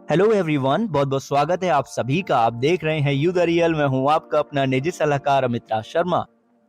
Hello everyone, बहुत बहुत स्वागत है आप सभी का। आप देख रहे हैं यू द रियल। मैं हूं आपका अपना निजी सलाहकार अमित शर्मा।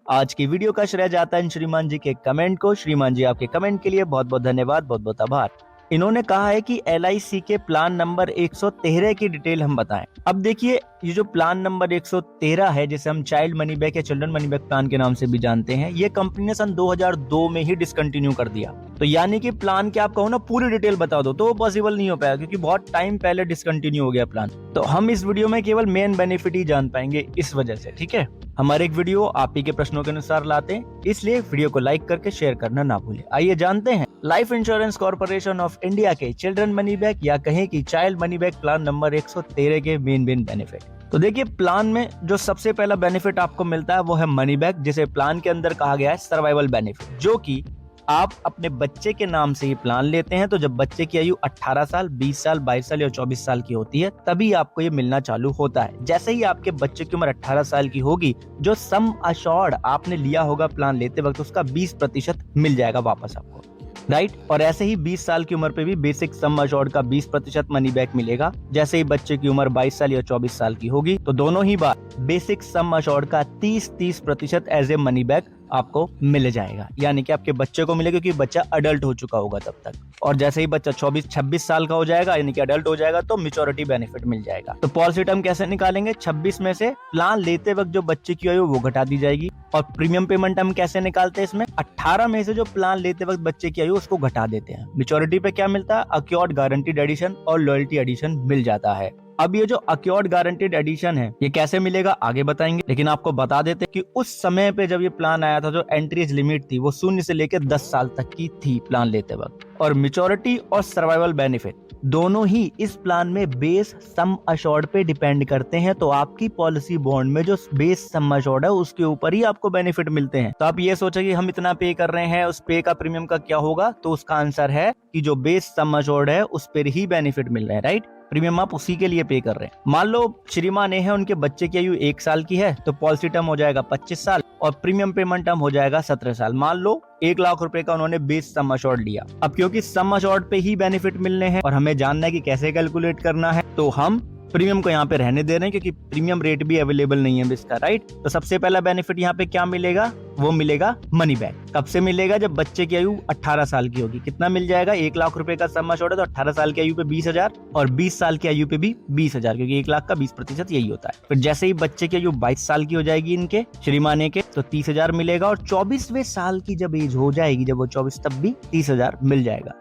आज की वीडियो का श्रेय जाता है श्रीमान जी के कमेंट को। श्रीमान जी, आपके कमेंट के लिए बहुत बहुत धन्यवाद, बहुत बहुत आभार। इन्होंने कहा है कि LIC के प्लान नंबर 113 की डिटेल हम बताएं। अब देखिए, ये जो प्लान नंबर 113 है, जिसे हम चाइल्ड मनी बैक या चिल्ड्रन मनी बैक प्लान के नाम से भी जानते हैं, ये कंपनी ने सन 2002 में ही डिसकंटिन्यू कर दिया। तो यानी कि प्लान के आप कहो ना पूरी डिटेल बता दो तो वो पॉसिबल नहीं हो पाएगा, क्योंकि बहुत टाइम पहले डिसकंटिन्यू हो गया प्लान। तो हम इस वीडियो में केवल मेन बेनिफिट ही जान पाएंगे इस वजह से। ठीक है, हमारे एक वीडियो आप ही के प्रश्नों के अनुसार लाते हैं, इसलिए वीडियो को लाइक करके शेयर करना ना भूलें। आइए जानते हैं life insurance corporation of India के चिल्ड्रन मनी बैक या कहें कि child money back plan number 113 के मेन बेनिफिट। तो देखिए, प्लान में जो सबसे पहला बेनिफिट आपको मिलता है वो है मनी बैक, जिसे प्लान के अंदर कहा गया है सर्वाइवल बेनिफिट, जो कि आप अपने बच्चे के नाम से ही प्लान लेते हैं तो जब बच्चे की आयु 18 साल, 20 साल, 22 साल या 24 साल की होती है तभी आपको ये मिलना चालू होता है। जैसे ही आपके बच्चे की उम्र 18 साल की होगी, जो सम अश्योर्ड आपने लिया होगा प्लान लेते वक्त, उसका 20% मिल जाएगा वापस आपको, राइट। और ऐसे ही 20 साल की उम्र पे भी बेसिक सम अश्योर्ड का 20% मनी बैक मिलेगा। जैसे ही बच्चे की उम्र 22 साल या 24 साल की होगी तो दोनों ही बार बेसिक सम अश्योर्ड का 30% एज ए मनी बैक आपको मिल जाएगा। यानी कि आपके बच्चे को मिलेगा, क्योंकि बच्चा अडल्ट हो चुका होगा तब तक। और जैसे ही बच्चा 24-26 साल का हो जाएगा, यानी कि अडल्ट हो जाएगा, तो मैच्योरिटी बेनिफिट मिल जाएगा। तो पॉलिसी टर्म कैसे निकालेंगे? 26 में से प्लान लेते वक्त जो बच्चे की आयु वो घटा दी जाएगी। और प्रीमियम पेमेंट हम कैसे निकालते हैं इसमें? 18 में से जो प्लान लेते वक्त बच्चे की आयु उसको घटा देते हैं। मैच्योरिटी पे क्या मिलता है? अक्योर्ड गारंटीड एडिशन और लॉयल्टी एडिशन मिल जाता है। अब ये जो अक्योर्ड गारंटीड एडिशन है ये कैसे मिलेगा आगे बताएंगे, लेकिन आपको बता देते कि उस समय पे जब ये प्लान आया था, जो एंट्री एज लिमिट थी वो 0 से लेकर 10 साल तक की थी प्लान लेते वक्त। और मैच्योरिटी और सर्वाइवल बेनिफिट दोनों ही इस प्लान में बेस सम अश्योर्ड पे डिपेंड करते हैं। तो आपकी पॉलिसी बॉन्ड में जो बेस सम अश्योर्ड है उसके ऊपर ही आपको बेनिफिट मिलते हैं। तो आप ये सोचे कि हम इतना पे कर रहे हैं, उस पे का प्रीमियम का क्या होगा? तो उसका आंसर है कि जो बेस सम अश्योर्ड है उस पर ही बेनिफिट मिल रहे हैं, राइट। प्रीमियम आप उसी के लिए पे कर रहे हैं। मान लो श्रीमान है, उनके बच्चे की आयु 1 साल की है, तो पॉलिसी टर्म हो जाएगा 25 साल और प्रीमियम पेमेंट टर्म हो जाएगा 17 साल। मान लो 1 लाख रुपए का उन्होंने बेस सम अश्योर्ड लिया। अब क्योंकि सम अश्योर्ड पे ही बेनिफिट मिलने हैं और हमें जानना है कि कैसे कैलकुलेट करना है, तो हम प्रीमियम को यहाँ पे रहने दे रहे हैं, क्योंकि प्रीमियम रेट भी अवेलेबल नहीं है इसका, राइट। तो सबसे पहला बेनिफिट यहाँ पे क्या मिलेगा? वो मिलेगा मनी बैक। कब से मिलेगा? जब बच्चे की आयु 18 साल की होगी। कितना मिल जाएगा? 1 लाख रुपए का सम अश्योर्ड है, तो 18 साल की आयु पे 20,000 और 20 साल की आयु पे भी 20,000, क्योंकि 1 लाख का 20% यही होता है। फिर जैसे ही बच्चे की आयु 22 साल की हो जाएगी इनके श्रीमाने के, तो 30,000 मिलेगा। और 24वें साल की जब एज हो जाएगी, जब वो 24, तब भी 30,000 मिल जाएगा।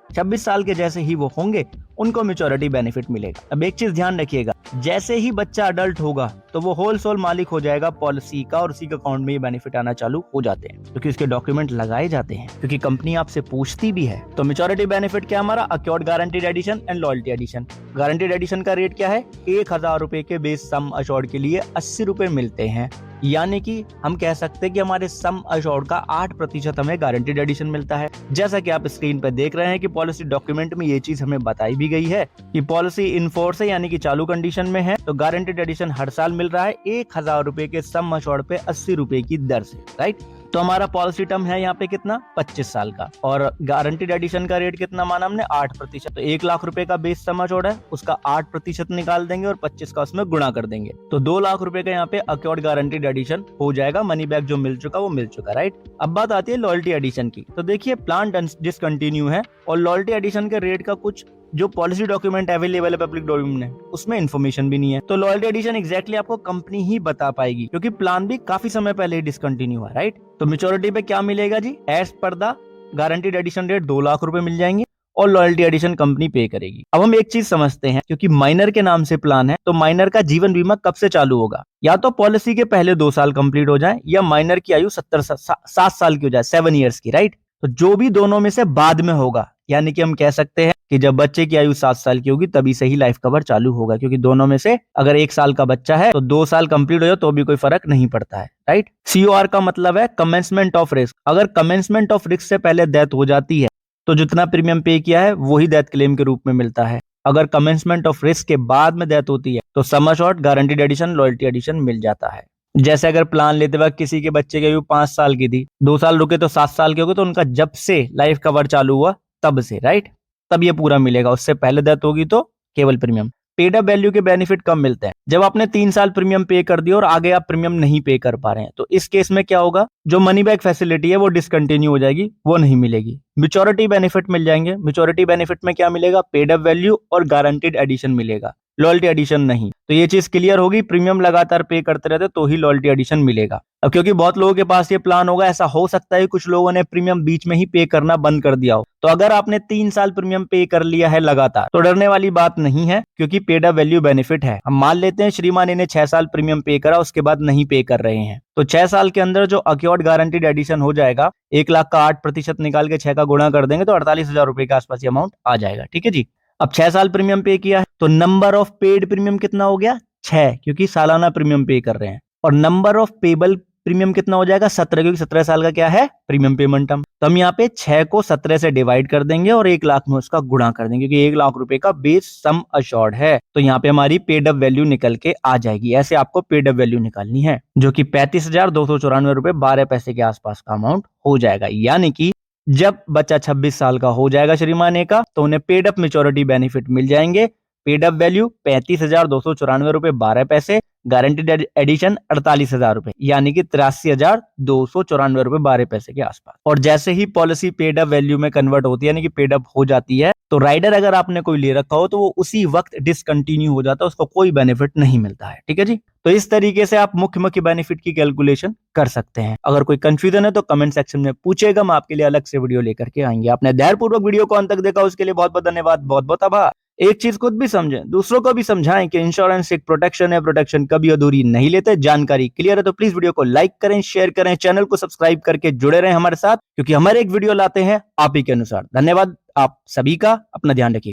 26 साल के जैसे ही वो होंगे उनको मैच्योरिटी बेनिफिट मिलेगा। अब एक चीज ध्यान रखिएगा, जैसे ही बच्चा अडल्ट होगा तो वो होल सोल मालिक हो जाएगा पॉलिसी का, और उसी के अकाउंट में ये बेनिफिट आना चालू हो जाते हैं, क्योंकि उसके डॉक्यूमेंट लगाए जाते हैं, क्योंकि कंपनी आपसे पूछती भी है। तो मैच्योरिटी बेनिफिट क्या हमारा? Accrued guaranteed addition and loyalty addition. Guaranteed addition का रेट क्या है? 1,000 रुपए के बेस सम अश्योर्ड के लिए 80 रुपए मिलते हैं। यानी कि हम कह सकते हैं कि हमारे सम अश्योर्ड का 8% हमें गारंटीड एडिशन मिलता है। जैसा कि आप स्क्रीन पर देख रहे हैं कि पॉलिसी डॉक्यूमेंट में ये चीज हमें बताई भी गई है कि पॉलिसी इन फोर्स है, यानी कि चालू कंडीशन में है, तो गारंटीड एडिशन हर साल मिल रहा है 1,000 रुपए के सम अश्योर्ड पे 80 रुपए की दर से, राइट। तो हमारा पॉलिसी टर्म है यहाँ पे कितना? 25 साल का। और गारंटीड एडिशन का रेट कितना माना हमने? 8%। तो 1 लाख रुपए का बेस सम अश्योर्ड है, उसका 8% निकाल देंगे और 25 का उसमें गुणा कर देंगे, तो 2 लाख रुपए का यहाँ पे अक्योर्ड गारंटीड एडिशन हो जाएगा। मनी बैक जो मिल चुका वो मिल चुका, राइट। अब बात आती है लॉयल्टी एडिशन की। तो देखिए, प्लान डिसकंटिन्यू है और लॉयल्टी एडिशन के रेट का कुछ जो पॉलिसी डॉक्यूमेंट अवेलेबल है पब्लिक डोमेन में, उसमें इन्फॉर्मेशन भी नहीं है। तो लॉयल्टी एडिशन एग्जैक्टली आपको कंपनी ही बता पाएगी, क्योंकि प्लान भी काफी समय पहले ही डिसकंटिन्यू हुआ, राइट। तो मैच्योरिटी पे क्या मिलेगा जी? As per the guaranteed addition rate 2 lakh रुपए मिल जाएंगे और लॉयल्टी एडिशन कंपनी पे करेगी। अब हम एक चीज समझते हैं, क्योंकि माइनर के नाम से प्लान है, तो माइनर का जीवन बीमा कब से चालू होगा? या तो पॉलिसी के पहले 2 साल कंप्लीट हो जाए, या माइनर की आयु 7 साल की हो जाए, 7 ईयर्स की, राइट। तो जो भी दोनों में से बाद में होगा, यानी कि हम कह सकते हैं कि जब बच्चे की आयु 7 साल की होगी तभी से ही लाइफ कवर चालू होगा, क्योंकि दोनों में से अगर 1 साल का बच्चा है तो 2 साल कंप्लीट हो जाए तो भी कोई फर्क नहीं पड़ता है, राइट। COR का मतलब है कमेंसमेंट ऑफ रिस्क। अगर कमेंसमेंट ऑफ रिस्क से पहले डेथ हो जाती है तो जितना प्रीमियम पे किया है वही डेथ क्लेम के रूप में मिलता है। अगर कमेंसमेंट ऑफ रिस्क के बाद में डेथ होती है तो sum assured, guaranteed addition, loyalty addition मिल जाता है। जैसे अगर प्लान लेते वक्त किसी के बच्चे की आयु 5 साल की थी, 2 साल रुके तो 7 साल के हो गए, तो उनका जब से लाइफ कवर चालू हुआ तब से, राइट, तब ये पूरा मिलेगा। उससे पहले डेथ होगी तो केवल प्रीमियम। पेड अप वैल्यू के बेनिफिट कब मिलते हैं? जब आपने 3 साल प्रीमियम पे कर दिया और आगे आप प्रीमियम नहीं पे कर पा रहे हैं, तो इस केस में क्या होगा, जो मनी बैक फैसिलिटी है वो डिसकंटिन्यू हो जाएगी, वो नहीं मिलेगी। मैच्योरिटी बेनिफिट मिल जाएंगे। मैच्योरिटी बेनिफिट में क्या मिलेगा? पेड अप वैल्यू और गारंटीड एडिशन मिलेगा, लॉयल्टी एडिशन नहीं। तो ये चीज क्लियर होगी, प्रीमियम लगातार पे करते रहते तो ही लॉयल्टी एडिशन मिलेगा। अब क्योंकि बहुत लोगों के पास ये प्लान होगा, ऐसा हो सकता है कुछ लोगों ने प्रीमियम बीच में ही पे करना बंद कर दिया हो, तो अगर आपने 3 साल प्रीमियम पे कर लिया है लगातार, तो डरने वाली बात नहीं है, क्योंकि पेड अप वैल्यू बेनिफिट है। हम मान लेते हैं श्रीमान इन्हें 6 साल प्रीमियम पे करा, उसके बाद नहीं पे कर रहे हैं, तो 6 साल के अंदर जो अक्योर्ड गारंटीड एडिशन हो जाएगा, 1 लाख का 8% निकाल के 6 का गुणा कर देंगे तो 48,000 रुपए के आसपास ये अमाउंट आ जाएगा। ठीक है जी। अब 6 साल प्रीमियम पे किया है, तो नंबर ऑफ पेड प्रीमियम कितना हो गया? 6, क्योंकि सालाना प्रीमियम पे कर रहे हैं। और नंबर ऑफ पेबल प्रीमियम कितना हो जाएगा? 17, क्योंकि 17 साल का क्या है? Premium payment term. तो हम यहाँ पे 6 को 17 से डिवाइड कर देंगे और 1 लाख में उसका गुणा कर देंगे, क्योंकि 1 लाख रुपए का बेस सम अश्योर्ड है। तो यहाँ पे हमारी पेड अप वैल्यू निकल के आ जाएगी। ऐसे आपको पेड अप वैल्यू निकालनी है, जो कि 35,294 रुपए 12 पैसे के आसपास का अमाउंट हो जाएगा। यानी कि जब बच्चा 26 साल का हो जाएगा श्रीमान ए का, तो उन्हें पेड अप मैच्योरिटी बेनिफिट मिल जाएंगे। पेड अप वैल्यू 35,294 रुपए 12 पैसे, गारंटीड एडिशन 48,000 रुपए, यानी कि 83,294 रुपए 12 पैसे के आसपास। और जैसे ही पॉलिसी पेड अप वैल्यू में कन्वर्ट होती है, यानी कि पेड अप हो जाती है, तो राइडर अगर आपने कोई ले रखा हो तो वो उसी वक्त डिसकंटिन्यू हो जाता है, उसको कोई बेनिफिट नहीं मिलता है। ठीक है जी। तो इस तरीके से आप मुख्य मुख्य बेनिफिट की कैलकुलेशन कर सकते हैं। अगर कोई कंफ्यूजन है तो कमेंट सेक्शन में पूछेगा, हम आपके लिए अलग से वीडियो लेकर के आएंगे। आपने धैर्यपूर्वक वीडियो को अंत तक देखा, उसके लिए बहुत बहुत धन्यवाद, बहुत बहुत आभार। एक चीज खुद भी समझें, दूसरों को भी समझाएं कि इंश्योरेंस एक प्रोटेक्शन है, प्रोटेक्शन कभी अधूरी नहीं लेते। जानकारी क्लियर है तो प्लीज वीडियो को लाइक करें, शेयर करें, चैनल को सब्सक्राइब करके जुड़े रहें हमारे साथ, क्योंकि हमारे एक वीडियो लाते हैं आप ही के अनुसार। धन्यवाद आप सभी का, अपना ध्यान रखिए।